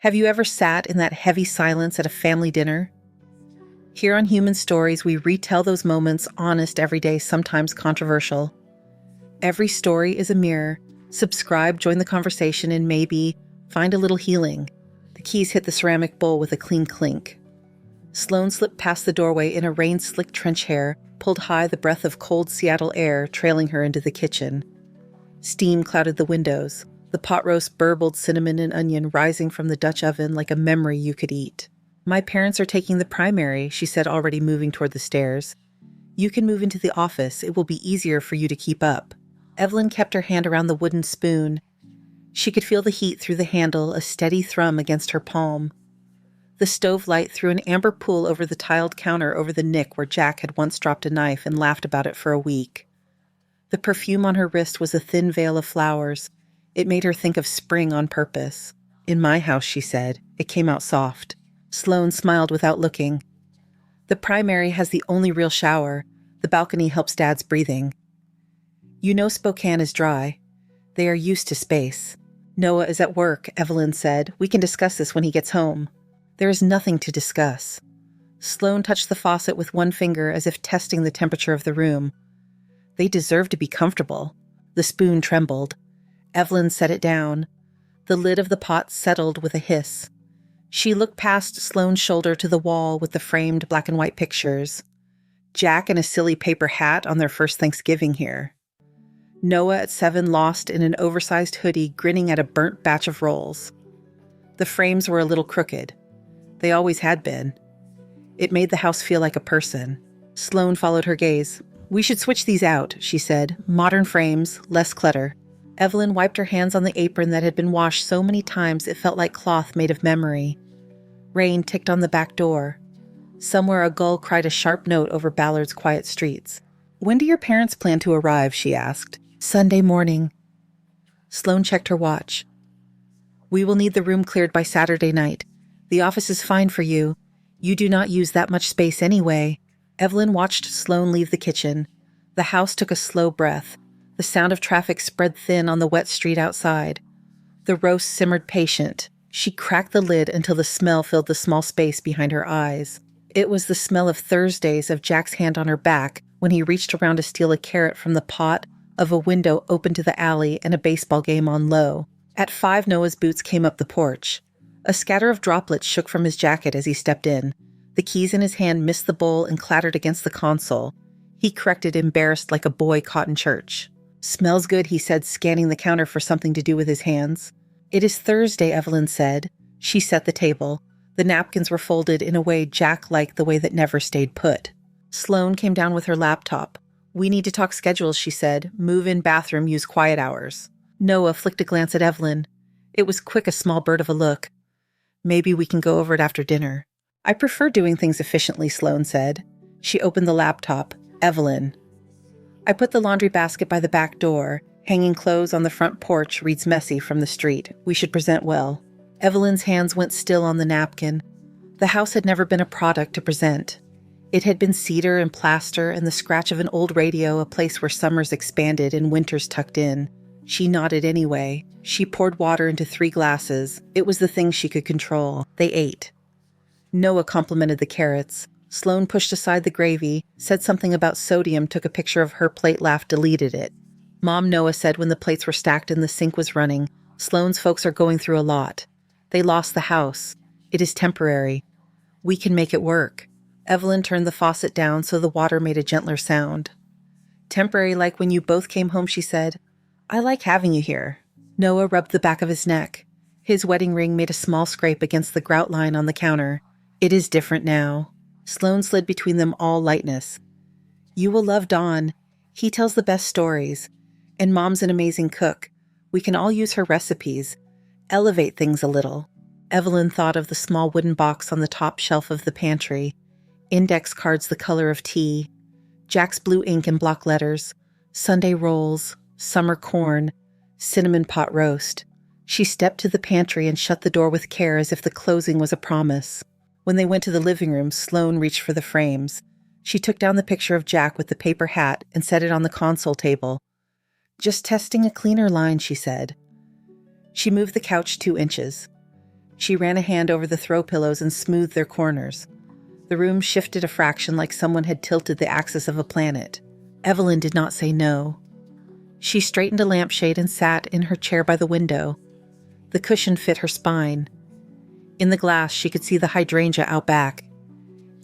Have you ever sat in that heavy silence at a family dinner? Here on Human Stories, we retell those moments, honest, everyday, sometimes controversial. Every story is a mirror. Subscribe, join the conversation, and maybe find a little healing. The keys hit the ceramic bowl with a clean clink. Sloan slipped past the doorway in a rain-slicked trench hair, pulled high the breath of cold Seattle air, trailing her into the kitchen. Steam clouded the windows. The pot roast burbled cinnamon and onion rising from the Dutch oven like a memory you could eat. "My parents are taking the primary," she said, already moving toward the stairs. "You can move into the office. It will be easier for you to keep up." Evelyn kept her hand around the wooden spoon. She could feel the heat through the handle, a steady thrum against her palm. The stove light threw an amber pool over the tiled counter over the nick where Jack had once dropped a knife and laughed about it for a week. The perfume on her wrist was a thin veil of flowers. It made her think of spring on purpose. "In my house," she said. It came out soft. Sloan smiled without looking. "The primary has the only real shower. The balcony helps Dad's breathing. You know Spokane is dry. They are used to space." "Noah is at work," Evelyn said. "We can discuss this when he gets home." "There is nothing to discuss." Sloan touched the faucet with one finger as if testing the temperature of the room. They deserve to be comfortable. The spoon trembled. Evelyn set it down. The lid of the pot settled with a hiss. She looked past Sloan's shoulder to the wall with the framed black and white pictures. Jack in a silly paper hat on their first Thanksgiving here. Noah at 7 lost in an oversized hoodie grinning at a burnt batch of rolls. The frames were a little crooked. They always had been. It made the house feel like a person. Sloan followed her gaze. "We should switch these out," she said. "Modern frames, less clutter." Evelyn wiped her hands on the apron that had been washed so many times it felt like cloth made of memory. Rain ticked on the back door. Somewhere a gull cried a sharp note over Ballard's quiet streets. "When do your parents plan to arrive?" she asked. "Sunday morning." Sloan checked her watch. "We will need the room cleared by Saturday night. The office is fine for you. You do not use that much space anyway." Evelyn watched Sloan leave the kitchen. The house took a slow breath. The sound of traffic spread thin on the wet street outside. The roast simmered patient. She cracked the lid until the smell filled the small space behind her eyes. It was the smell of Thursdays, of Jack's hand on her back when he reached around to steal a carrot from the pot, of a window open to the alley and a baseball game on low. At 5, Noah's boots came up the porch. A scatter of droplets shook from his jacket as he stepped in. The keys in his hand missed the bowl and clattered against the console. He corrected, embarrassed like a boy caught in church. "Smells good," he said, scanning the counter for something to do with his hands. "It is Thursday," Evelyn said. She set the table. The napkins were folded in a way Jack liked, the way that never stayed put. Sloan came down with her laptop. "We need to talk schedules," she said. "Move in, bathroom, use quiet hours." Noah flicked a glance at Evelyn. It was quick, a small bird of a look. "Maybe we can go over it after dinner." "I prefer doing things efficiently," Sloan said. She opened the laptop. "Evelyn." "I put the laundry basket by the back door. Hanging clothes on the front porch reads messy from the street. We should present well." Evelyn's hands went still on the napkin. The house had never been a product to present. It had been cedar and plaster and the scratch of an old radio, a place where summers expanded and winters tucked in. She nodded anyway. She poured water into 3 glasses. It was the thing she could control. They ate. Noah complimented the carrots. Sloan pushed aside the gravy, said something about sodium, took a picture of her plate, laughed, deleted it. "Mom," Noah said when the plates were stacked and the sink was running, "Sloan's folks are going through a lot. They lost the house. It is temporary. We can make it work." Evelyn turned the faucet down so the water made a gentler sound. "Temporary like when you both came home," she said. "I like having you here." Noah rubbed the back of his neck. His wedding ring made a small scrape against the grout line on the counter. "It is different now." Sloan slid between them, all lightness. "You will love Don. He tells the best stories. And Mom's an amazing cook. We can all use her recipes. Elevate things a little." Evelyn thought of the small wooden box on the top shelf of the pantry. Index cards the color of tea. Jack's blue ink and block letters. Sunday rolls. Summer corn. Cinnamon pot roast. She stepped to the pantry and shut the door with care as if the closing was a promise. When they went to the living room, Sloan reached for the frames. She took down the picture of Jack with the paper hat and set it on the console table. "Just testing a cleaner line," she said. She moved the couch 2 inches. She ran a hand over the throw pillows and smoothed their corners. The room shifted a fraction like someone had tilted the axis of a planet. Evelyn did not say no. She straightened a lampshade and sat in her chair by the window. The cushion fit her spine. In the glass, she could see the hydrangea out back.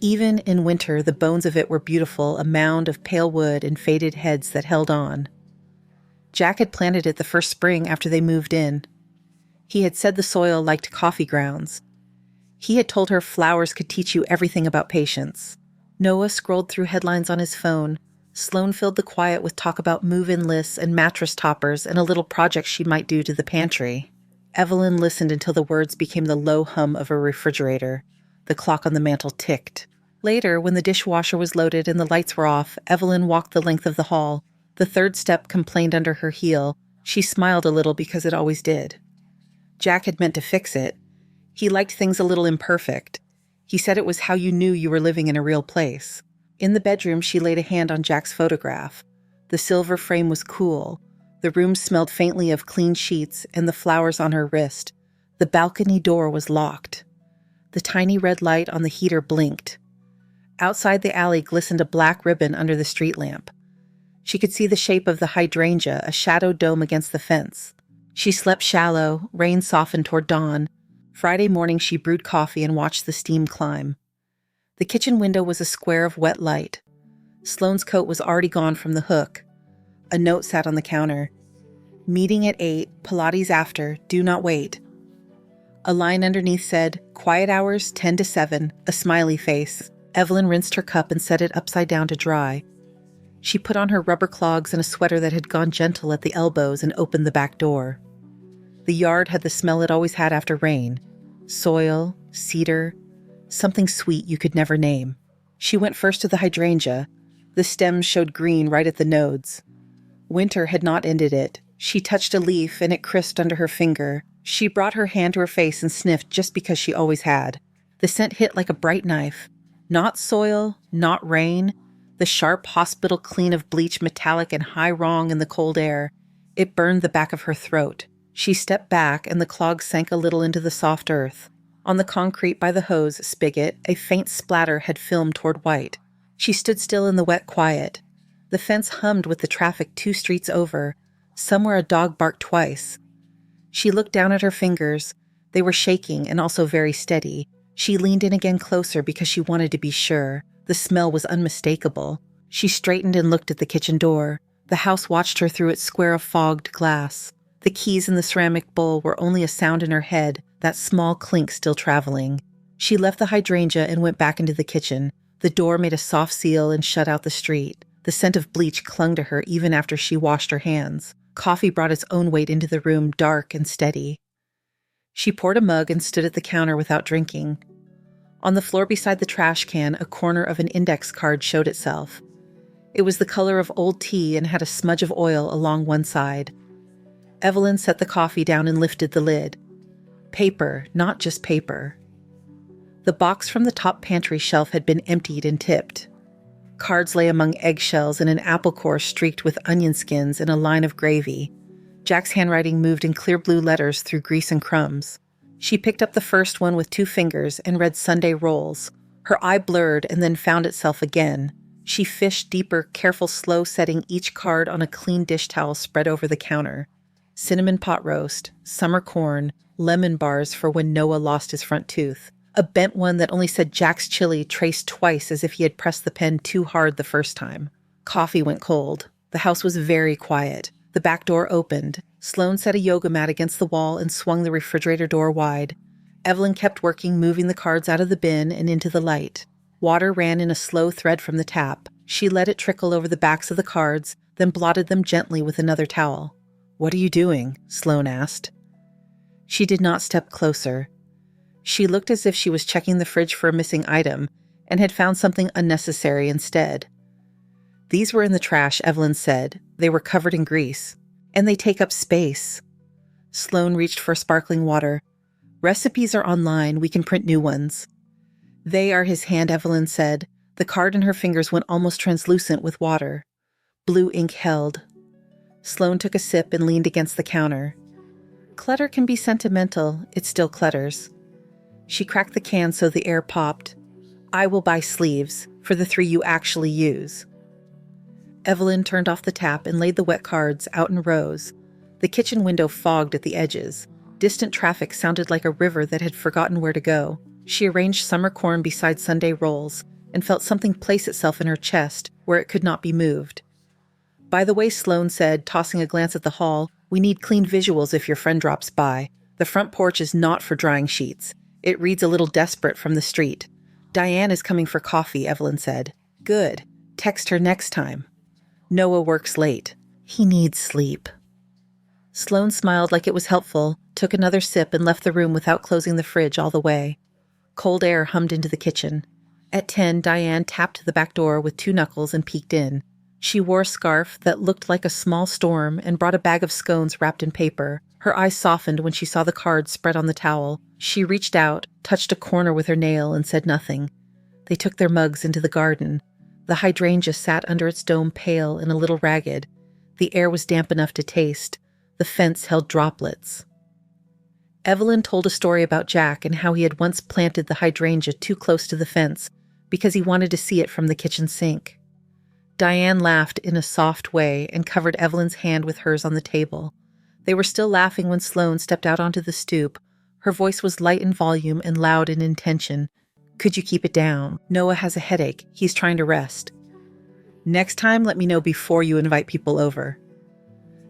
Even in winter, the bones of it were beautiful, a mound of pale wood and faded heads that held on. Jack had planted it the first spring after they moved in. He had said the soil liked coffee grounds. He had told her flowers could teach you everything about patience. Noah scrolled through headlines on his phone. Sloane filled the quiet with talk about move-in lists and mattress toppers and a little project she might do to the pantry. Evelyn listened until the words became the low hum of a refrigerator. The clock on the mantel ticked. Later, when the dishwasher was loaded and the lights were off, Evelyn walked the length of the hall. The third step complained under her heel. She smiled a little because it always did. Jack had meant to fix it. He liked things a little imperfect. He said it was how you knew you were living in a real place. In the bedroom, she laid a hand on Jack's photograph. The silver frame was cool. The room smelled faintly of clean sheets and the flowers on her wrist. The balcony door was locked. The tiny red light on the heater blinked. Outside the alley glistened a black ribbon under the street lamp. She could see the shape of the hydrangea, a shadowed dome against the fence. She slept shallow, rain softened toward dawn. Friday morning she brewed coffee and watched the steam climb. The kitchen window was a square of wet light. Sloane's coat was already gone from the hook. A note sat on the counter. Meeting at 8, Pilates after, do not wait. A line underneath said, quiet hours 10 to 7, a smiley face. Evelyn rinsed her cup and set it upside down to dry. She put on her rubber clogs and a sweater that had gone gentle at the elbows and opened the back door. The yard had the smell it always had after rain. Soil, cedar, something sweet you could never name. She went first to the hydrangea. The stems showed green right at the nodes. Winter had not ended it. She touched a leaf and it crisped under her finger. She brought her hand to her face and sniffed just because she always had. The scent hit like a bright knife. Not soil, not rain. The sharp hospital clean of bleach, metallic and high wrong in the cold air. It burned the back of her throat. She stepped back and the clogs sank a little into the soft earth. On the concrete by the hose spigot, a faint splatter had filmed toward white. She stood still in the wet quiet. The fence hummed with the traffic 2 streets over. Somewhere a dog barked twice. She looked down at her fingers. They were shaking and also very steady. She leaned in again closer because she wanted to be sure. The smell was unmistakable. She straightened and looked at the kitchen door. The house watched her through its square of fogged glass. The keys in the ceramic bowl were only a sound in her head, that small clink still traveling. She left the hydrangea and went back into the kitchen. The door made a soft seal and shut out the street. The scent of bleach clung to her even after she washed her hands. Coffee brought its own weight into the room, dark and steady. She poured a mug and stood at the counter without drinking. On the floor beside the trash can, a corner of an index card showed itself. It was the color of old tea and had a smudge of oil along one side. Evelyn set the coffee down and lifted the lid. Paper, not just paper. The box from the top pantry shelf had been emptied and tipped. Cards lay among eggshells and an apple core streaked with onion skins and a line of gravy. Jack's handwriting moved in clear blue letters through grease and crumbs. She picked up the first one with 2 fingers and read Sunday rolls. Her eye blurred and then found itself again. She fished deeper, careful, slow setting each card on a clean dish towel spread over the counter. Cinnamon pot roast, summer corn, lemon bars for when Noah lost his front tooth. A bent one that only said Jack's Chili traced twice as if he had pressed the pen too hard the first time. Coffee went cold. The house was very quiet. The back door opened. Sloane set a yoga mat against the wall and swung the refrigerator door wide. Evelyn kept working, moving the cards out of the bin and into the light. Water ran in a slow thread from the tap. She let it trickle over the backs of the cards, then blotted them gently with another towel. "What are you doing?" Sloane asked. She did not step closer. She looked as if she was checking the fridge for a missing item and had found something unnecessary instead. "These were in the trash," Evelyn said. "They were covered in grease. And they take up space." Sloane reached for sparkling water. "Recipes are online. We can print new ones." "They are his hand," Evelyn said. The card in her fingers went almost translucent with water. Blue ink held. Sloane took a sip and leaned against the counter. "Clutter can be sentimental. It still clutters. She cracked the can so the air popped. "I will buy sleeves for the 3 you actually use." Evelyn turned off the tap and laid the wet cards out in rows. The kitchen window fogged at the edges. Distant traffic sounded like a river that had forgotten where to go. She arranged summer corn beside Sunday rolls and felt something place itself in her chest where it could not be moved. "By the way," Sloane said, tossing a glance at the hall, "we need clean visuals if your friend drops by. The front porch is not for drying sheets. It reads a little desperate from the street." "Diane is coming for coffee," Evelyn said. "Good. Text her next time." "Noah works late. He needs sleep." Sloane smiled like it was helpful, took another sip and left the room without closing the fridge all the way. Cold air hummed into the kitchen. At 10, Diane tapped the back door with 2 knuckles and peeked in. She wore a scarf that looked like a small storm and brought a bag of scones wrapped in paper. Her eyes softened when she saw the cards spread on the towel. She reached out, touched a corner with her nail, and said nothing. They took their mugs into the garden. The hydrangea sat under its dome pale and a little ragged. The air was damp enough to taste. The fence held droplets. Evelyn told a story about Jack and how he had once planted the hydrangea too close to the fence because he wanted to see it from the kitchen sink. Diane laughed in a soft way and covered Evelyn's hand with hers on the table. They were still laughing when Sloane stepped out onto the stoop. Her voice was light in volume and loud in intention. "Could you keep it down? Noah has a headache. He's trying to rest. Next time, let me know before you invite people over."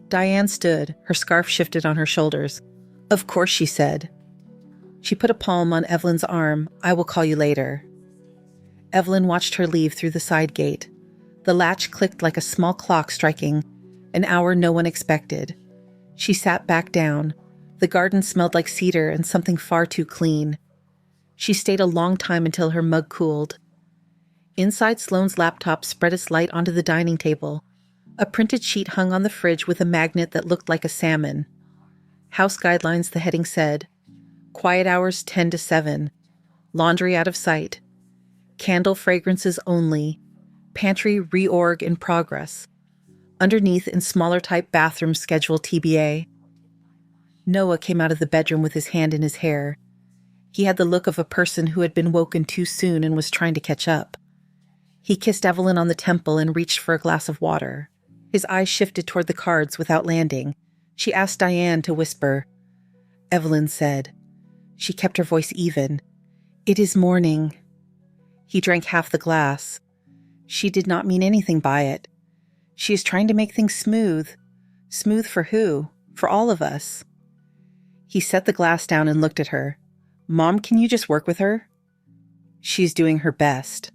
Diane stood, her scarf shifted on her shoulders. "Of course," she said. She put a palm on Evelyn's arm. "I will call you later." Evelyn watched her leave through the side gate. The latch clicked like a small clock striking, an hour no one expected. She sat back down. The garden smelled like cedar and something far too clean. She stayed a long time until her mug cooled. Inside, Sloane's laptop spread its light onto the dining table. A printed sheet hung on the fridge with a magnet that looked like a salmon. House guidelines, the heading said. Quiet hours 10 to 7. Laundry out of sight. Candle fragrances only. Pantry reorg in progress. Underneath, in smaller type bathroom schedule TBA. Noah came out of the bedroom with his hand in his hair. He had the look of a person who had been woken too soon and was trying to catch up. He kissed Evelyn on the temple and reached for a glass of water. His eyes shifted toward the cards without landing. She asked Diane to whisper. Evelyn said. She kept her voice even. "It is morning." He drank half the glass. She did not mean anything by it. She is trying to make things smooth. Smooth for who? For all of us. He set the glass down and looked at her. "Mom, can you just work with her?" "She's doing her best."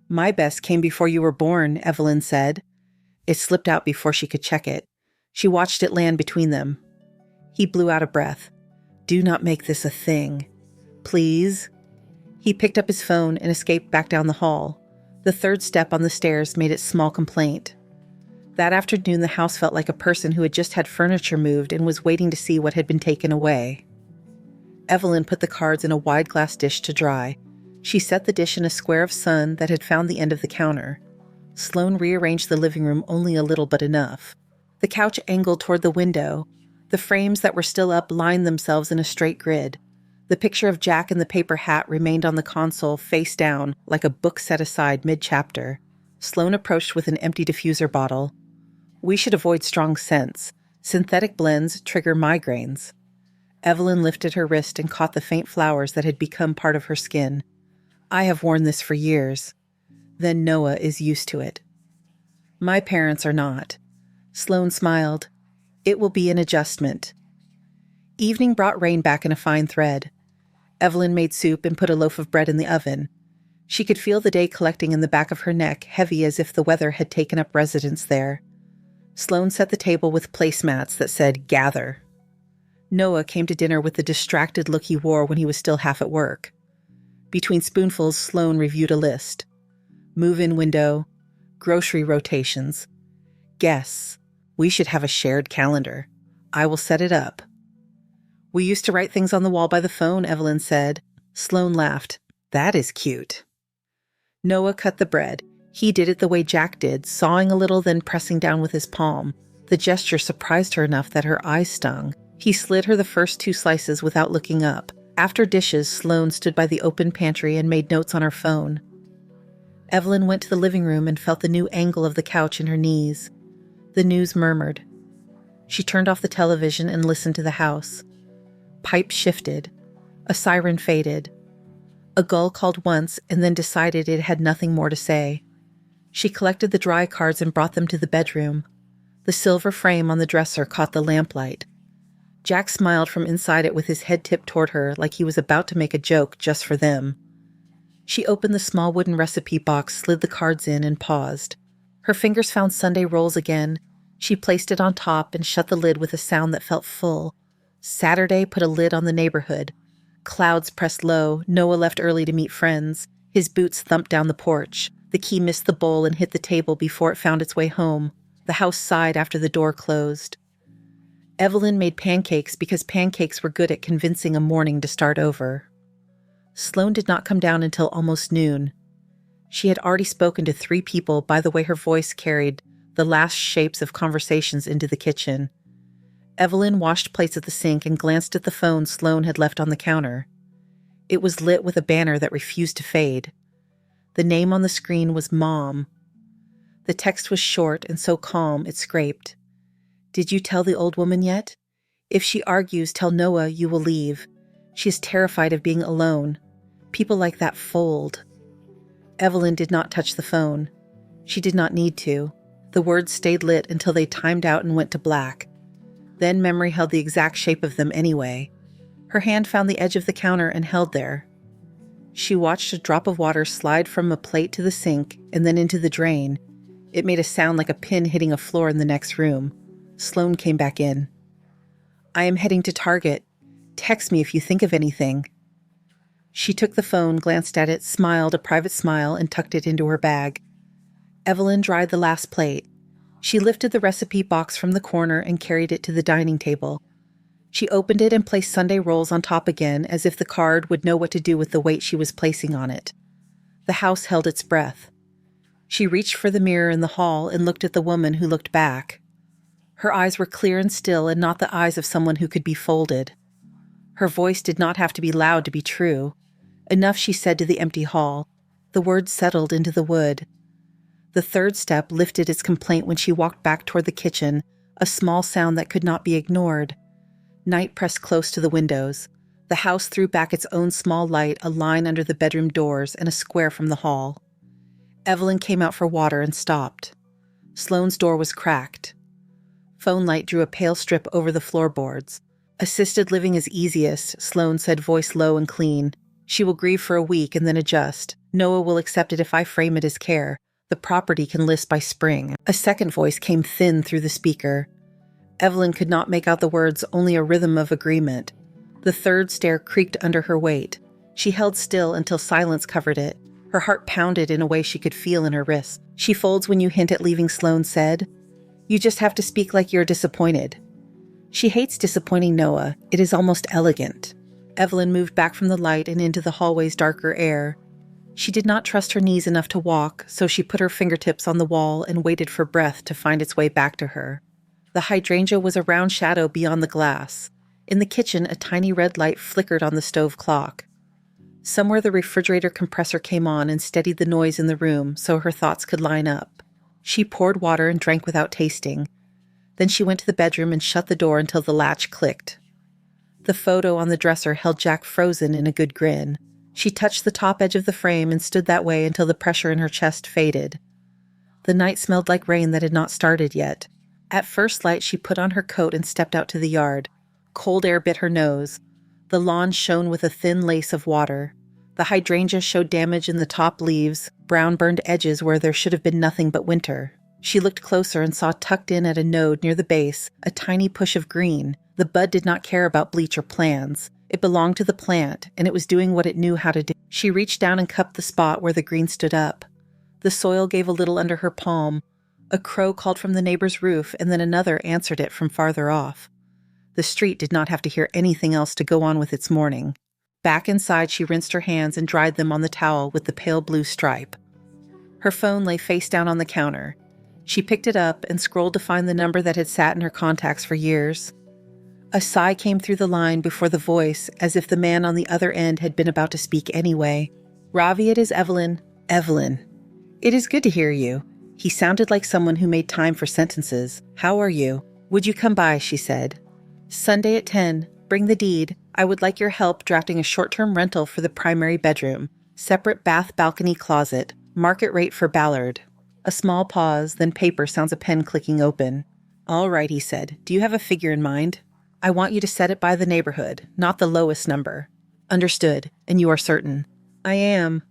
"My best came before you were born," Evelyn said. It slipped out before she could check it. She watched it land between them. He blew out a breath. "Do not make this a thing. Please." He picked up his phone and escaped back down the hall. The third step on the stairs made its small complaint. That afternoon, the house felt like a person who had just had furniture moved and was waiting to see what had been taken away. Evelyn put the cards in a wide glass dish to dry. She set the dish in a square of sun that had found the end of the counter. Sloane rearranged the living room only a little but enough. The couch angled toward the window. The frames that were still up lined themselves in a straight grid. The picture of Jack in the paper hat remained on the console face down like a book set aside mid-chapter. Sloane approached with an empty diffuser bottle. "We should avoid strong scents. Synthetic blends trigger migraines." Evelyn lifted her wrist and caught the faint flowers that had become part of her skin. "I have worn this for years." Then Noah is used to it. "My parents are not." Sloane smiled. "It will be an adjustment." Evening brought rain back in a fine thread. Evelyn made soup and put a loaf of bread in the oven. She could feel the day collecting in the back of her neck, heavy as if the weather had taken up residence there. Sloane set the table with placemats that said, "Gather." Noah came to dinner with the distracted look he wore when he was still half at work. Between spoonfuls, Sloane reviewed a list. Move-in window, grocery rotations, guests. We should have a shared calendar. I will set it up. "We used to write things on the wall by the phone," Evelyn said. Sloane laughed. "That is cute." Noah cut the bread. He did it the way Jack did, sawing a little, then pressing down with his palm. The gesture surprised her enough that her eyes stung. He slid her the first 2 slices without looking up. After dishes, Sloane stood by the open pantry and made notes on her phone. Evelyn went to the living room and felt the new angle of the couch in her knees. The news murmured. She turned off the television and listened to the house. Pipes shifted. A siren faded. A gull called once and then decided it had nothing more to say. She collected the dry cards and brought them to the bedroom. The silver frame on the dresser caught the lamplight. Jack smiled from inside it with his head tipped toward her like he was about to make a joke just for them. She opened the small wooden recipe box, slid the cards in, and paused. Her fingers found Sunday rolls again. She placed it on top and shut the lid with a sound that felt full. Saturday put a lid on the neighborhood. Clouds pressed low. Noah left early to meet friends. His boots thumped down the porch. The key missed the bowl and hit the table before it found its way home. The house sighed after the door closed. Evelyn made pancakes because pancakes were good at convincing a morning to start over. Sloane did not come down until almost noon. She had already spoken to 3 people by the way her voice carried the last shapes of conversations into the kitchen. Evelyn washed plates at the sink and glanced at the phone Sloane had left on the counter. It was lit with a banner that refused to fade. The name on the screen was Mom. The text was short and so calm it scraped. Did you tell the old woman yet? If she argues, tell Noah you will leave. She is terrified of being alone. People like that fold. Evelyn did not touch the phone. She did not need to. The words stayed lit until they timed out and went to black. Then memory held the exact shape of them anyway. Her hand found the edge of the counter and held there. She watched a drop of water slide from a plate to the sink and then into the drain. It made a sound like a pin hitting a floor in the next room. Sloane came back in. I am heading to Target. Text me if you think of anything. She took the phone, glanced at it, smiled a private smile, and tucked it into her bag. Evelyn dried the last plate. She lifted the recipe box from the corner and carried it to the dining table. She opened it and placed Sunday rolls on top again, as if the card would know what to do with the weight she was placing on it. The house held its breath. She reached for the mirror in the hall and looked at the woman who looked back. Her eyes were clear and still and not the eyes of someone who could be folded. Her voice did not have to be loud to be true. Enough, she said to the empty hall. The words settled into the wood. The third step lifted its complaint when she walked back toward the kitchen, a small sound that could not be ignored. Night pressed close to the windows. The house threw back its own small light, a line under the bedroom doors and a square from the hall. Evelyn came out for water and stopped. Sloane's door was cracked. Phone light drew a pale strip over the floorboards. Assisted living is easiest, Sloane said, voice low and clean. She will grieve for a week and then adjust. Noah will accept it if I frame it as care. The property can list by spring. A second voice came thin through the speaker. Evelyn could not make out the words, only a rhythm of agreement. The third stair creaked under her weight. She held still until silence covered it. Her heart pounded in a way she could feel in her wrists. She folds when you hint at leaving, Sloane said. You just have to speak like you're disappointed. She hates disappointing Noah. It is almost elegant. Evelyn moved back from the light and into the hallway's darker air. She did not trust her knees enough to walk, so she put her fingertips on the wall and waited for breath to find its way back to her. The hydrangea was a round shadow beyond the glass. In the kitchen, a tiny red light flickered on the stove clock. Somewhere the refrigerator compressor came on and steadied the noise in the room so her thoughts could line up. She poured water and drank without tasting. Then she went to the bedroom and shut the door until the latch clicked. The photo on the dresser held Jack frozen in a good grin. She touched the top edge of the frame and stood that way until the pressure in her chest faded. The night smelled like rain that had not started yet. At first light, she put on her coat and stepped out to the yard. Cold air bit her nose. The lawn shone with a thin lace of water. The hydrangea showed damage in the top leaves, brown burned edges where there should have been nothing but winter. She looked closer and saw tucked in at a node near the base a tiny push of green. The bud did not care about bleach or plans. It belonged to the plant, and it was doing what it knew how to do. She reached down and cupped the spot where the green stood up. The soil gave a little under her palm. A crow called from the neighbor's roof, and then another answered it from farther off. The street did not have to hear anything else to go on with its morning. Back inside, she rinsed her hands and dried them on the towel with the pale blue stripe. Her phone lay face down on the counter. She picked it up and scrolled to find the number that had sat in her contacts for years. A sigh came through the line before the voice, as if the man on the other end had been about to speak anyway. "Ravi, it is Evelyn." "Evelyn. It is good to hear you." He sounded like someone who made time for sentences. "How are you?" "Would you come by?" she said. "Sunday at 10. Bring the deed. I would like your help drafting a short-term rental for the primary bedroom. Separate bath, balcony, closet. Market rate for Ballard." A small pause, then paper sounds a pen clicking open. "All right," he said. "Do you have a figure in mind?" "I want you to set it by the neighborhood, not the lowest number." "Understood. And you are certain?" "I am."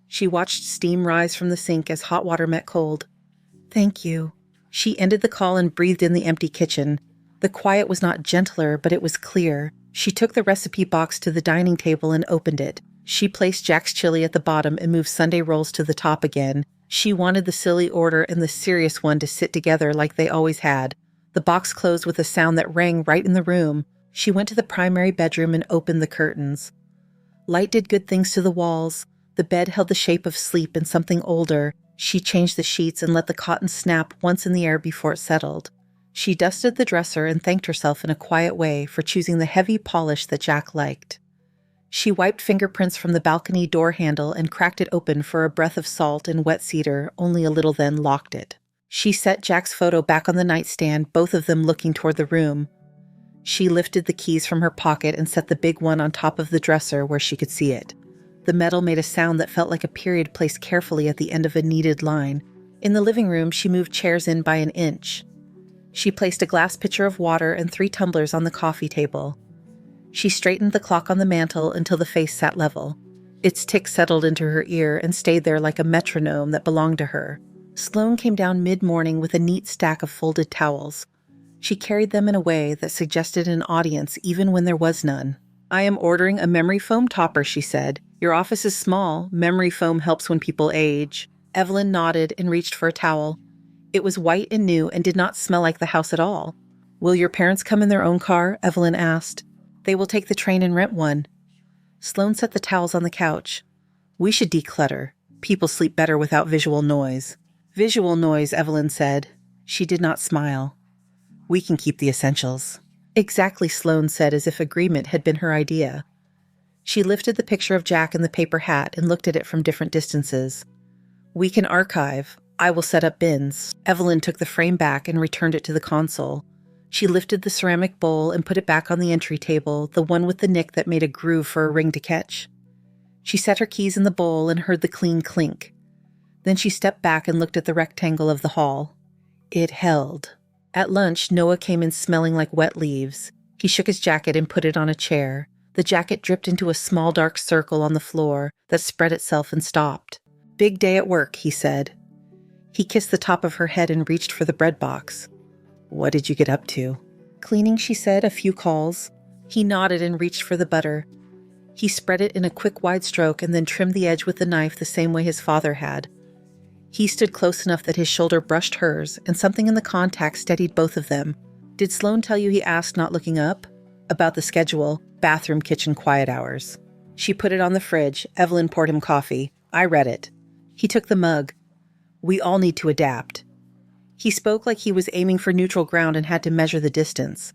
She watched steam rise from the sink as hot water met cold. "Thank you." She ended the call and breathed in the empty kitchen. The quiet was not gentler, but it was clear. She took the recipe box to the dining table and opened it. She placed Jack's chili at the bottom and moved Sunday rolls to the top again. She wanted the silly order and the serious one to sit together like they always had. The box closed with a sound that rang right in the room. She went to the primary bedroom and opened the curtains. Light did good things to the walls. The bed held the shape of sleep and something older. She changed the sheets and let the cotton snap once in the air before it settled. She dusted the dresser and thanked herself in a quiet way for choosing the heavy polish that Jack liked. She wiped fingerprints from the balcony door handle and cracked it open for a breath of salt and wet cedar, only a little then locked it. She set Jack's photo back on the nightstand, both of them looking toward the room. She lifted the keys from her pocket and set the big one on top of the dresser where she could see it. The metal made a sound that felt like a period placed carefully at the end of a needed line. In the living room, she moved chairs in by an inch. She placed a glass pitcher of water and 3 tumblers on the coffee table. She straightened the clock on the mantel until the face sat level. Its tick settled into her ear and stayed there like a metronome that belonged to her. Sloane came down mid-morning with a neat stack of folded towels. She carried them in a way that suggested an audience even when there was none. "I am ordering a memory foam topper," she said. "Your office is small. Memory foam helps when people age." Evelyn nodded and reached for a towel. It was white and new and did not smell like the house at all. "Will your parents come in their own car?" Evelyn asked. "They will take the train and rent one." Sloane set the towels on the couch. "We should declutter. People sleep better without visual noise." "Visual noise," Evelyn said. She did not smile. "We can keep the essentials." "Exactly," Sloane said, as if agreement had been her idea. She lifted the picture of Jack in the paper hat and looked at it from different distances. "We can archive. I will set up bins." Evelyn took the frame back and returned it to the console. She lifted the ceramic bowl and put it back on the entry table, the one with the nick that made a groove for a ring to catch. She set her keys in the bowl and heard the clean clink. Then she stepped back and looked at the rectangle of the hall. It held. At lunch, Noah came in smelling like wet leaves. He shook his jacket and put it on a chair. The jacket dripped into a small dark circle on the floor that spread itself and stopped. "Big day at work," he said. He kissed the top of her head and reached for the bread box. "What did you get up to?" "Cleaning," she said, "a few calls." He nodded and reached for the butter. He spread it in a quick wide stroke and then trimmed the edge with the knife the same way his father had. He stood close enough that his shoulder brushed hers, and something in the contact steadied both of them. "Did Sloane tell you?" he asked, not looking up. "About the schedule, bathroom, kitchen, quiet hours." She put it on the fridge. Evelyn poured him coffee. "I read it." He took the mug. "We all need to adapt." He spoke like he was aiming for neutral ground and had to measure the distance.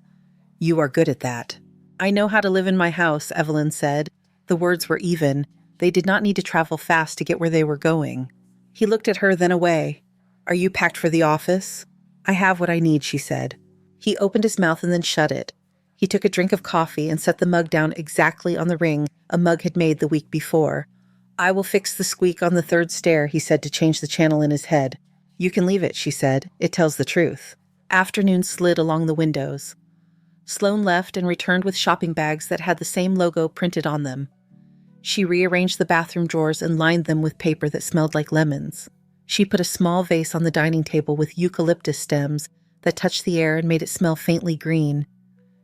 "You are good at that." "I know how to live in my house," Evelyn said. The words were even. They did not need to travel fast to get where they were going. He looked at her, then away. "Are you packed for the office?" "I have what I need," she said. He opened his mouth and then shut it. He took a drink of coffee and set the mug down exactly on the ring a mug had made the week before. "I will fix the squeak on the 3rd stair," he said to change the channel in his head. "You can leave it," she said. "It tells the truth." Afternoon slid along the windows. Sloane left and returned with shopping bags that had the same logo printed on them. She rearranged the bathroom drawers and lined them with paper that smelled like lemons. She put a small vase on the dining table with eucalyptus stems that touched the air and made it smell faintly green.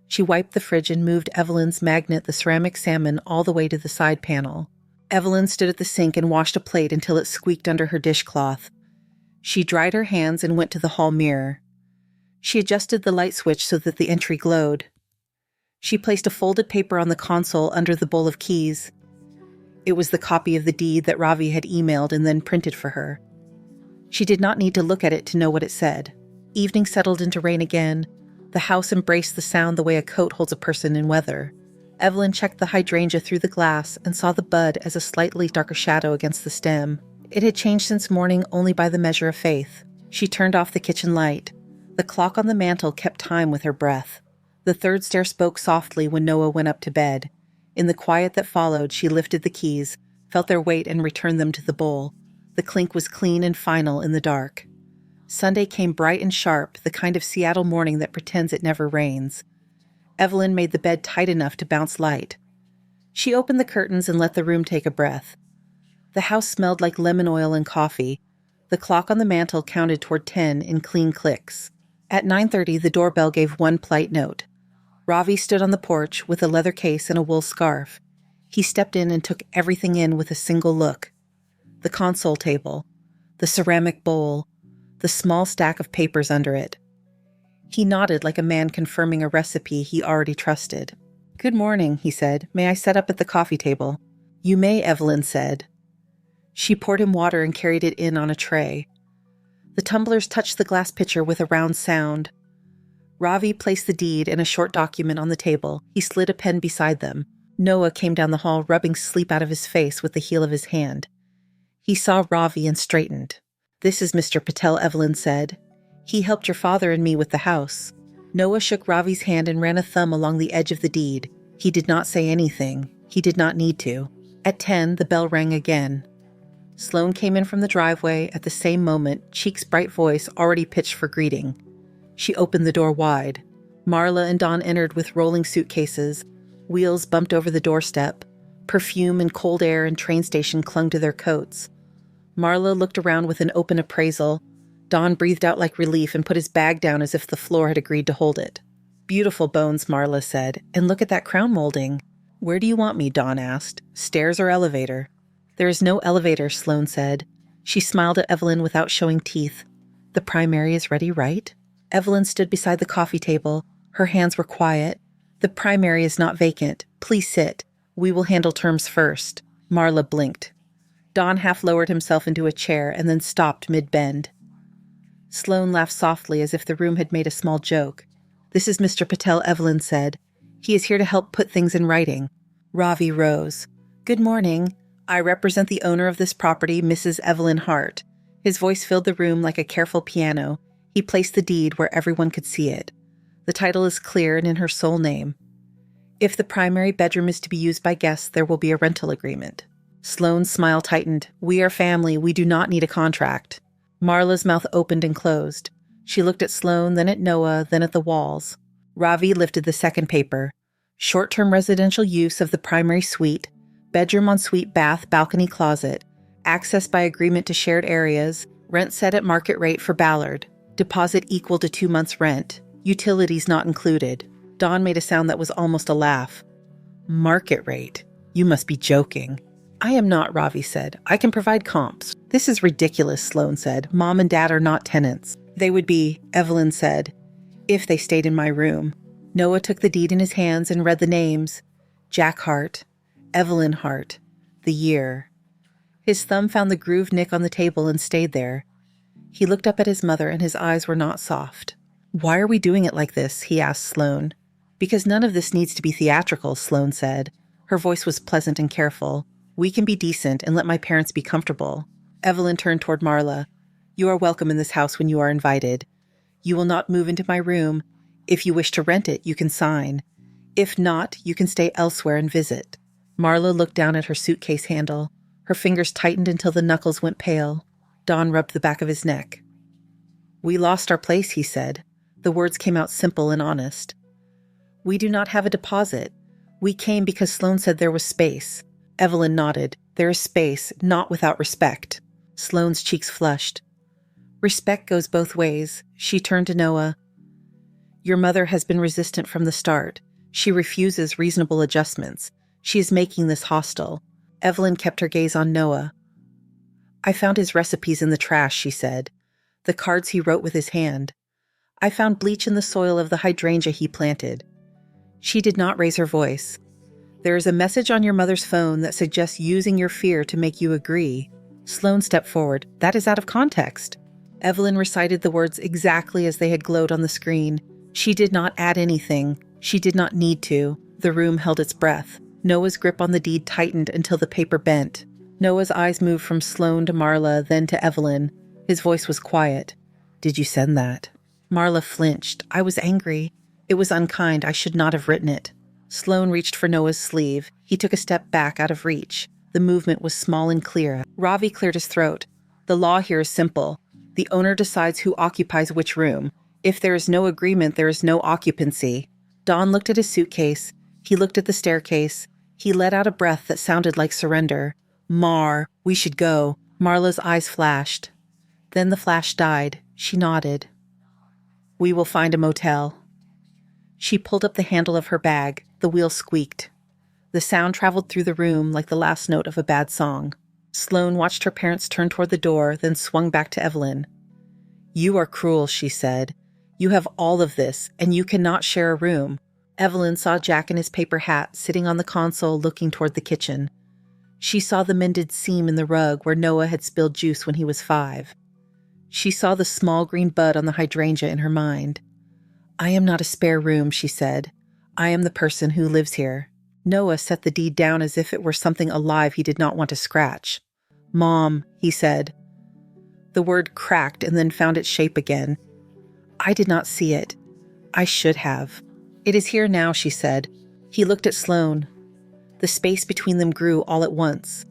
She wiped the fridge and moved Evelyn's magnet, the ceramic salmon, all the way to the side panel. Evelyn stood at the sink and washed a plate until it squeaked under her dishcloth. She dried her hands and went to the hall mirror. She adjusted the light switch so that the entry glowed. She placed a folded paper on the console under the bowl of keys. It was the copy of the deed that Ravi had emailed and then printed for her. She did not need to look at it to know what it said. Evening settled into rain again. The house embraced the sound the way a coat holds a person in weather. Evelyn checked the hydrangea through the glass and saw the bud as a slightly darker shadow against the stem. It had changed since morning only by the measure of faith. She turned off the kitchen light. The clock on the mantel kept time with her breath. The third stair spoke softly when Noah went up to bed. In the quiet that followed, she lifted the keys, felt their weight and returned them to the bowl. The clink was clean and final in the dark. Sunday came bright and sharp, the kind of Seattle morning that pretends it never rains. Evelyn made the bed tight enough to bounce light. She opened the curtains and let the room take a breath. The house smelled like lemon oil and coffee. The clock on the mantel counted toward 10 in clean clicks. At 9:30, the doorbell gave one polite note. Ravi stood on the porch with a leather case and a wool scarf. He stepped in and took everything in with a single look. The console table, the ceramic bowl, the small stack of papers under it. He nodded like a man confirming a recipe he already trusted. "Good morning," he said. "May I set up at the coffee table?" "You may," Evelyn said. She poured him water and carried it in on a tray. The tumblers touched the glass pitcher with a round sound. Ravi placed the deed and a short document on the table. He slid a pen beside them. Noah came down the hall, rubbing sleep out of his face with the heel of his hand. He saw Ravi and straightened. "This is Mr. Patel," Evelyn said. "He helped your father and me with the house." Noah shook Ravi's hand and ran a thumb along the edge of the deed. He did not say anything. He did not need to. At 10, the bell rang again. Sloane came in from the driveway at the same moment, Cheek's bright voice already pitched for greeting. She opened the door wide. Marla and Don entered with rolling suitcases. Wheels bumped over the doorstep. Perfume and cold air and train station clung to their coats. Marla looked around with an open appraisal. Don breathed out like relief and put his bag down as if the floor had agreed to hold it. "Beautiful bones," Marla said. "And look at that crown molding." "Where do you want me?" Don asked. "Stairs or elevator?" "There is no elevator," Sloane said. She smiled at Evelyn without showing teeth. "The primary is ready, right?" Evelyn stood beside the coffee table. Her hands were quiet. "The primary is not vacant. Please sit. We will handle terms first." Marla blinked. Don half lowered himself into a chair and then stopped mid-bend. Sloane laughed softly as if the room had made a small joke. "This is Mr. Patel," Evelyn said. "He is here to help put things in writing." Ravi rose. "Good morning. I represent the owner of this property, Mrs. Evelyn Hart." His voice filled the room like a careful piano. He placed the deed where everyone could see it. The title is clear and in her sole name. If the primary bedroom is to be used by guests, there will be a rental agreement. Sloane's smile tightened. "We are family. We do not need a contract." Marla's mouth opened and closed. She looked at Sloane, then at Noah, then at the walls. Ravi lifted the second paper. Short-term residential use of the primary suite, bedroom ensuite bath, balcony closet, access by agreement to shared areas, rent set at market rate for Ballard, deposit equal to 2 months' rent, utilities not included. Don made a sound that was almost a laugh. "Market rate? You must be joking." "I am not," Ravi said. "I can provide comps." "This is ridiculous," Sloane said. "Mom and Dad are not tenants." "They would be," Evelyn said, "if they stayed in my room." Noah took the deed in his hands and read the names. Jack Hart, Evelyn Hart, the year. His thumb found the grooved nick on the table and stayed there. He looked up at his mother and his eyes were not soft. "Why are we doing it like this?" he asked Sloane. "Because none of this needs to be theatrical," Sloane said. Her voice was pleasant and careful. "We can be decent and let my parents be comfortable." Evelyn turned toward Marla. "You are welcome in this house when you are invited. You will not move into my room. If you wish to rent it, you can sign. If not, you can stay elsewhere and visit." Marla looked down at her suitcase handle. Her fingers tightened until the knuckles went pale. Don rubbed the back of his neck. "We lost our place," he said. The words came out simple and honest. "We do not have a deposit. We came because Sloane said there was space." Evelyn nodded. "There is space, not without respect." Sloane's cheeks flushed. "Respect goes both ways." She turned to Noah. "Your mother has been resistant from the start. She refuses reasonable adjustments. She is making this hostile." Evelyn kept her gaze on Noah. "I found his recipes in the trash," she said. "The cards he wrote with his hand. I found bleach in the soil of the hydrangea he planted." She did not raise her voice. "There is a message on your mother's phone that suggests using your fear to make you agree." Sloane stepped forward. "That is out of context." Evelyn recited the words exactly as they had glowed on the screen. She did not add anything. She did not need to. The room held its breath. Noah's grip on the deed tightened until the paper bent. Noah's eyes moved from Sloane to Marla, then to Evelyn. His voice was quiet. "Did you send that?" Marla flinched. "I was angry. It was unkind. I should not have written it." Sloane reached for Noah's sleeve. He took a step back out of reach. The movement was small and clear. Ravi cleared his throat. "The law here is simple. The owner decides who occupies which room. If there is no agreement, there is no occupancy." Don looked at his suitcase. He looked at the staircase. He let out a breath that sounded like surrender. "Mar, we should go." Marla's eyes flashed. Then the flash died. She nodded. "We will find a motel." She pulled up the handle of her bag. The wheel squeaked. The sound traveled through the room like the last note of a bad song. Sloane watched her parents turn toward the door, then swung back to Evelyn. "You are cruel," she said. "You have all of this, and you cannot share a room." Evelyn saw Jack in his paper hat sitting on the console looking toward the kitchen. She saw the mended seam in the rug where Noah had spilled juice when he was 5. She saw the small green bud on the hydrangea in her mind. "I am not a spare room," she said. "I am the person who lives here." Noah set the deed down as if it were something alive he did not want to scratch. "Mom," he said. The word cracked and then found its shape again. "I did not see it. I should have." "It is here now," she said. He looked at Sloane. The space between them grew all at once.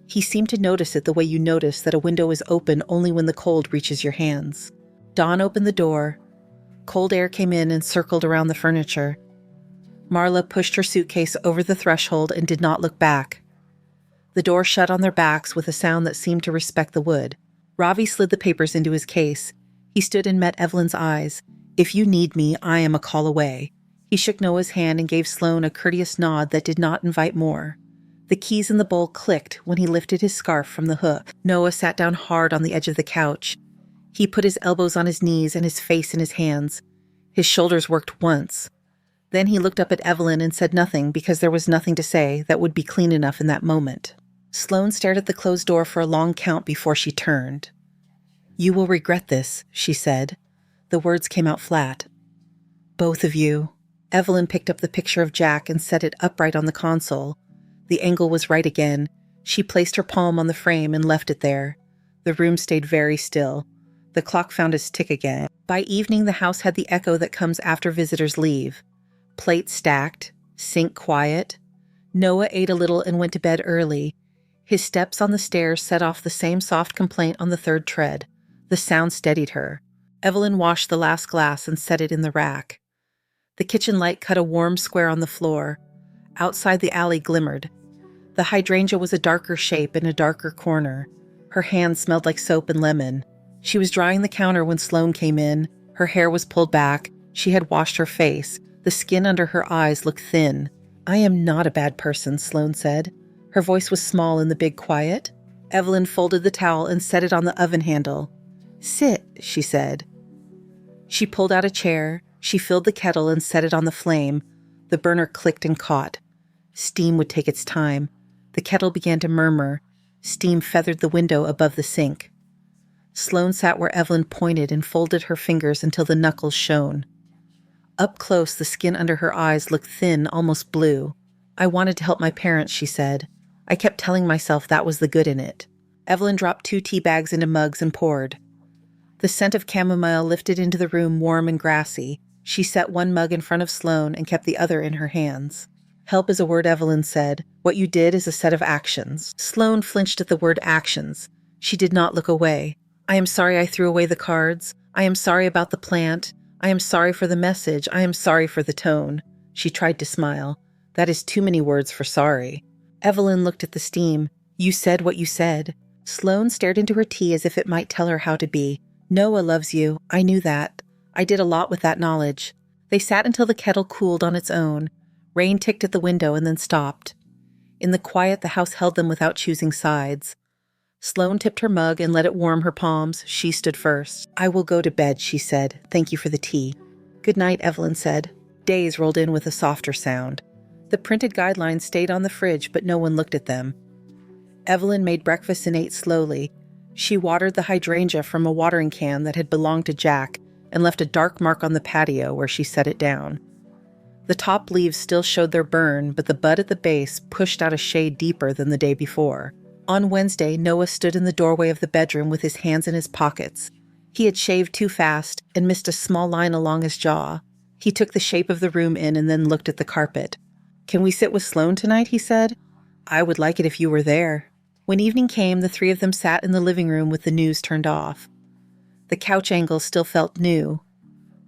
He seemed to notice it the way you notice that a window is open only when the cold reaches your hands. Dawn opened the door. Cold air came in and circled around the furniture. Marla pushed her suitcase over the threshold and did not look back. The door shut on their backs with a sound that seemed to respect the wood. Ravi slid the papers into his case. He stood and met Evelyn's eyes. "If you need me, I am a call away." He shook Noah's hand and gave Sloane a courteous nod that did not invite more. The keys in the bowl clicked when he lifted his scarf from the hook. Noah sat down hard on the edge of the couch. He put his elbows on his knees and his face in his hands. His shoulders worked once. Then he looked up at Evelyn and said nothing because there was nothing to say that would be clean enough in that moment. Sloane stared at the closed door for a long count before she turned. "You will regret this," she said. The words came out flat. "Both of you." Evelyn picked up the picture of Jack and set it upright on the console. The angle was right again. She placed her palm on the frame and left it there. The room stayed very still. The clock found its tick again. By evening, the house had the echo that comes after visitors leave. Plates stacked, sink quiet. Noah ate a little and went to bed early. His steps on the stairs set off the same soft complaint on the third tread. The sound steadied her. Evelyn washed the last glass and set it in the rack. The kitchen light cut a warm square on the floor. Outside, the alley glimmered. The hydrangea was a darker shape in a darker corner. Her hands smelled like soap and lemon. She was drying the counter when Sloane came in. Her hair was pulled back. She had washed her face. The skin under her eyes looked thin. "I am not a bad person," Sloane said. Her voice was small in the big quiet. Evelyn folded the towel and set it on the oven handle. "Sit," she said. She pulled out a chair. She filled the kettle and set it on the flame. The burner clicked and caught. Steam would take its time. The kettle began to murmur. Steam feathered the window above the sink. Sloane sat where Evelyn pointed and folded her fingers until the knuckles shone. Up close, the skin under her eyes looked thin, almost blue. "I wanted to help my parents," she said. "I kept telling myself that was the good in it." Evelyn dropped 2 tea bags into mugs and poured. The scent of chamomile lifted into the room warm and grassy. She set one mug in front of Sloane and kept the other in her hands. "Help is a word," Evelyn said. "What you did is a set of actions." Sloane flinched at the word actions. She did not look away. "I am sorry I threw away the cards. I am sorry about the plant. I am sorry for the message. I am sorry for the tone." She tried to smile. "That is too many words for sorry." Evelyn looked at the steam. "You said what you said." Sloane stared into her tea as if it might tell her how to be. "Noah loves you. I knew that. I did a lot with that knowledge." They sat until the kettle cooled on its own. Rain ticked at the window and then stopped. In the quiet, the house held them without choosing sides. Sloane tipped her mug and let it warm her palms. She stood first. "I will go to bed," she said. "Thank you for the tea." "Good night," Evelyn said. Days rolled in with a softer sound. The printed guidelines stayed on the fridge, but no one looked at them. Evelyn made breakfast and ate slowly. She watered the hydrangea from a watering can that had belonged to Jack, and left a dark mark on the patio where she set it down. The top leaves still showed their burn, but the bud at the base pushed out a shade deeper than the day before. On Wednesday, Noah stood in the doorway of the bedroom with his hands in his pockets. He had shaved too fast and missed a small line along his jaw. He took the shape of the room in and then looked at the carpet. "Can we sit with Sloan tonight?" he said. "I would like it if you were there." When evening came, the three of them sat in the living room with the news turned off. The couch angle still felt new.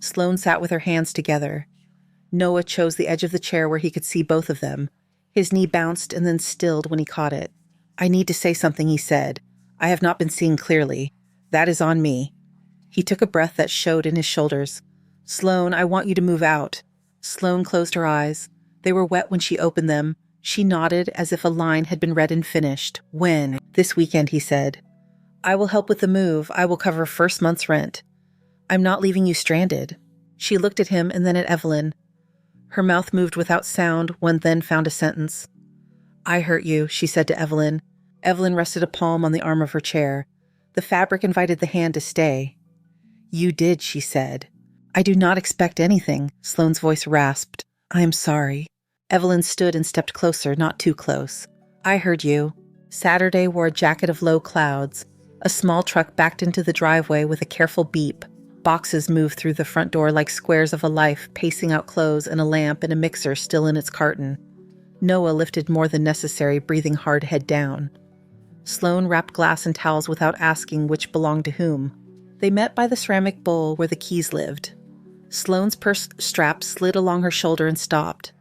Sloan sat with her hands together. Noah chose the edge of the chair where he could see both of them. His knee bounced and then stilled when he caught it. "I need to say something," he said. "I have not been seeing clearly. That is on me." He took a breath that showed in his shoulders. "Sloan, I want you to move out." Sloan closed her eyes. They were wet when she opened them. She nodded as if a line had been read and finished. "When?" "This weekend," he said. "I will help with the move. I will cover first month's rent." "I'm not leaving you stranded." She looked at him and then at Evelyn. Her mouth moved without sound when then found a sentence. "I hurt you," she said to Evelyn. Evelyn rested a palm on the arm of her chair. The fabric invited the hand to stay. "You did," she said. "I do not expect anything," Sloane's voice rasped. "I am sorry." Evelyn stood and stepped closer, not too close. "I heard you." Saturday wore a jacket of low clouds. A small truck backed into the driveway with a careful beep. Boxes moved through the front door like squares of a life, pacing out clothes and a lamp and a mixer still in its carton. Noah lifted more than necessary, breathing hard, head down. Sloane wrapped glass and towels without asking which belonged to whom. They met by the ceramic bowl where the keys lived. Sloane's purse strap slid along her shoulder and stopped.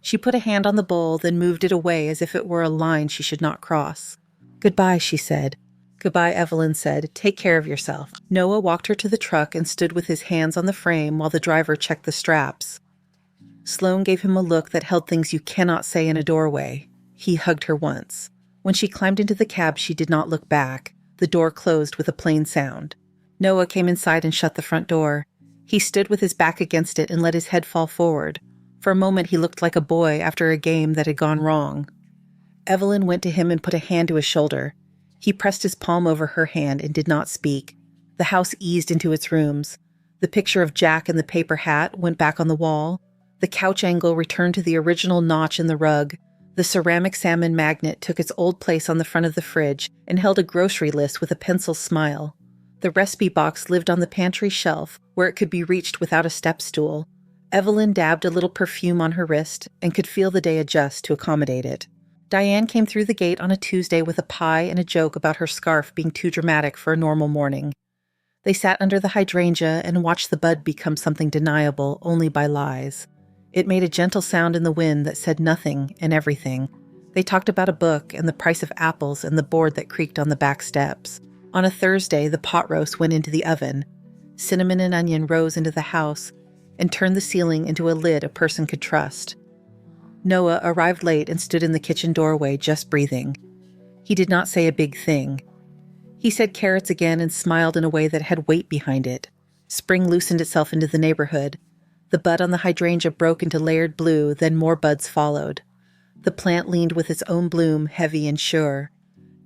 She put a hand on the bowl, then moved it away as if it were a line she should not cross. "Goodbye," she said. "Goodbye," Evelyn said. "Take care of yourself." Noah walked her to the truck and stood with his hands on the frame while the driver checked the straps. Sloane gave him a look that held things you cannot say in a doorway. He hugged her once. When she climbed into the cab, she did not look back. The door closed with a plain sound. Noah came inside and shut the front door. He stood with his back against it and let his head fall forward. For a moment, he looked like a boy after a game that had gone wrong. Evelyn went to him and put a hand to his shoulder. He pressed his palm over her hand and did not speak. The house eased into its rooms. The picture of Jack in the paper hat went back on the wall. The couch angle returned to the original notch in the rug. The ceramic salmon magnet took its old place on the front of the fridge and held a grocery list with a pencil smile. The recipe box lived on the pantry shelf where it could be reached without a step stool. Evelyn dabbed a little perfume on her wrist and could feel the day adjust to accommodate it. Diane came through the gate on a Tuesday with a pie and a joke about her scarf being too dramatic for a normal morning. They sat under the hydrangea and watched the bud become something deniable only by lies. It made a gentle sound in the wind that said nothing and everything. They talked about a book and the price of apples and the board that creaked on the back steps. On a Thursday, the pot roast went into the oven. Cinnamon and onion rose into the house and turned the ceiling into a lid a person could trust. Noah arrived late and stood in the kitchen doorway, just breathing. He did not say a big thing. He said carrots again and smiled in a way that had weight behind it. Spring loosened itself into the neighborhood. The bud on the hydrangea broke into layered blue, then more buds followed. The plant leaned with its own bloom, heavy and sure.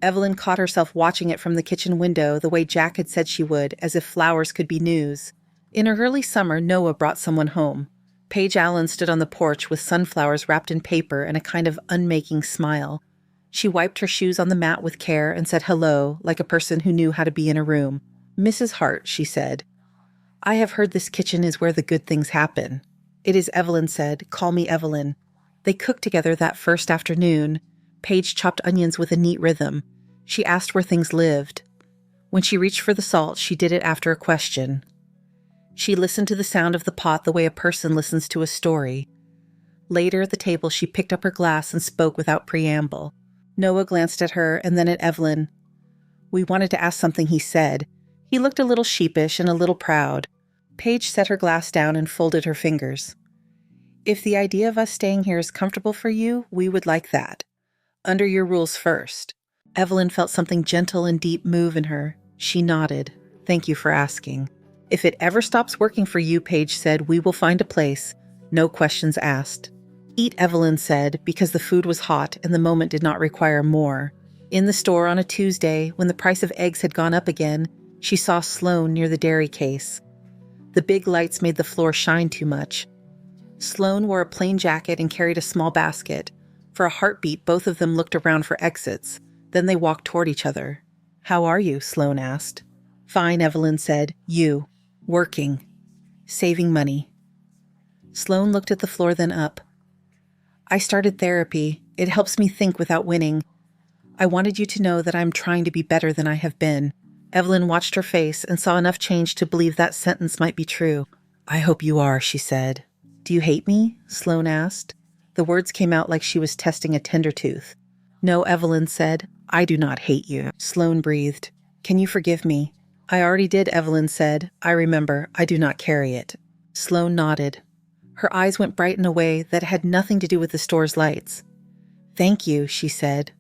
Evelyn caught herself watching it from the kitchen window the way Jack had said she would, as if flowers could be news. In early summer, Noah brought someone home. Paige Allen stood on the porch with sunflowers wrapped in paper and a kind of unmaking smile. She wiped her shoes on the mat with care and said hello, like a person who knew how to be in a room. "Mrs. Hart," she said. "I have heard this kitchen is where the good things happen." "It is," Evelyn said. "Call me Evelyn." They cooked together that first afternoon. Paige chopped onions with a neat rhythm. She asked where things lived. When she reached for the salt, she did it after a question. She listened to the sound of the pot the way a person listens to a story. Later at the table, she picked up her glass and spoke without preamble. Noah glanced at her and then at Evelyn. "We wanted to ask something," he said. He looked a little sheepish and a little proud. Paige set her glass down and folded her fingers. "If the idea of us staying here is comfortable for you, we would like that. Under your rules first." Evelyn felt something gentle and deep move in her. She nodded. "Thank you for asking." "If it ever stops working for you," Paige said, "we will find a place. No questions asked." "Eat," Evelyn said, because the food was hot and the moment did not require more. In the store on a Tuesday, when the price of eggs had gone up again, she saw Sloane near the dairy case. The big lights made the floor shine too much. Sloane wore a plain jacket and carried a small basket. For a heartbeat, both of them looked around for exits. Then they walked toward each other. "How are you?" Sloane asked. "Fine," Evelyn said. "You?" "Working. Saving money." Sloane looked at the floor, then up. "I started therapy. It helps me think without winning. I wanted you to know that I'm trying to be better than I have been." Evelyn watched her face and saw enough change to believe that sentence might be true. "I hope you are," she said. "Do you hate me?" Sloane asked. The words came out like she was testing a tender tooth. "No," Evelyn said. "I do not hate you." Sloane breathed. "Can you forgive me?" "I already did," Evelyn said. "I remember. I do not carry it." Sloane nodded. Her eyes went bright in a way that had nothing to do with the store's lights. "Thank you," she said.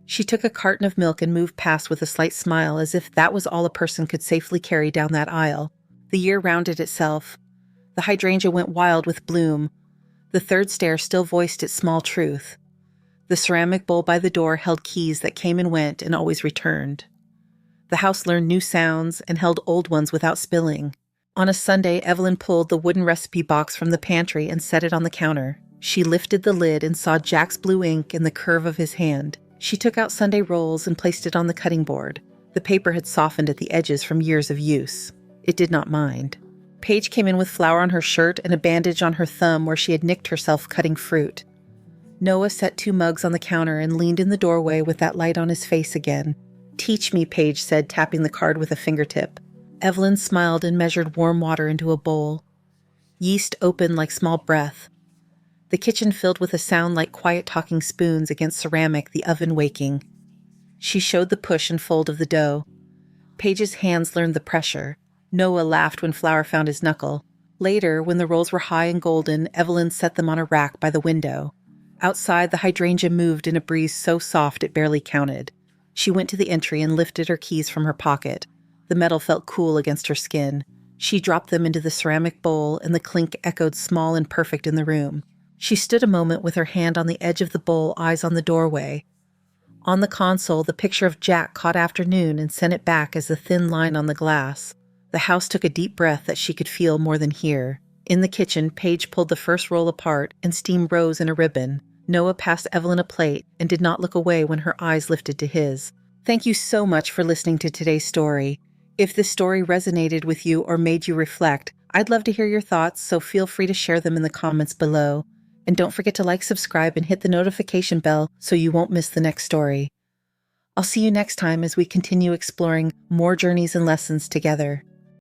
She took a carton of milk and moved past with a slight smile, as if that was all a person could safely carry down that aisle. The year rounded itself. The hydrangea went wild with bloom. The third stair still voiced its small truth. The ceramic bowl by the door held keys that came and went and always returned. The house learned new sounds and held old ones without spilling. On a Sunday, Evelyn pulled the wooden recipe box from the pantry and set it on the counter. She lifted the lid and saw Jack's blue ink in the curve of his hand. She took out Sunday rolls and placed it on the cutting board. The paper had softened at the edges from years of use. It did not mind. Paige came in with flour on her shirt and a bandage on her thumb where she had nicked herself cutting fruit. Noah set 2 mugs on the counter and leaned in the doorway with that light on his face again. "Teach me," Paige said, tapping the card with a fingertip. Evelyn smiled and measured warm water into a bowl. Yeast opened like small breath. The kitchen filled with a sound like quiet talking spoons against ceramic, the oven waking. She showed the push and fold of the dough. Paige's hands learned the pressure. Noah laughed when flour found his knuckle. Later, when the rolls were high and golden, Evelyn set them on a rack by the window. Outside, the hydrangea moved in a breeze so soft it barely counted. She went to the entry and lifted her keys from her pocket. The metal felt cool against her skin. She dropped them into the ceramic bowl, and the clink echoed small and perfect in the room. She stood a moment with her hand on the edge of the bowl, eyes on the doorway. On the console, the picture of Jack caught afternoon and sent it back as a thin line on the glass. The house took a deep breath that she could feel more than hear. In the kitchen, Paige pulled the first roll apart, and steam rose in a ribbon. Noah passed Evelyn a plate and did not look away when her eyes lifted to his. Thank you so much for listening to today's story. If this story resonated with you or made you reflect, I'd love to hear your thoughts, so feel free to share them in the comments below. And don't forget to like, subscribe, and hit the notification bell so you won't miss the next story. I'll see you next time as we continue exploring more journeys and lessons together.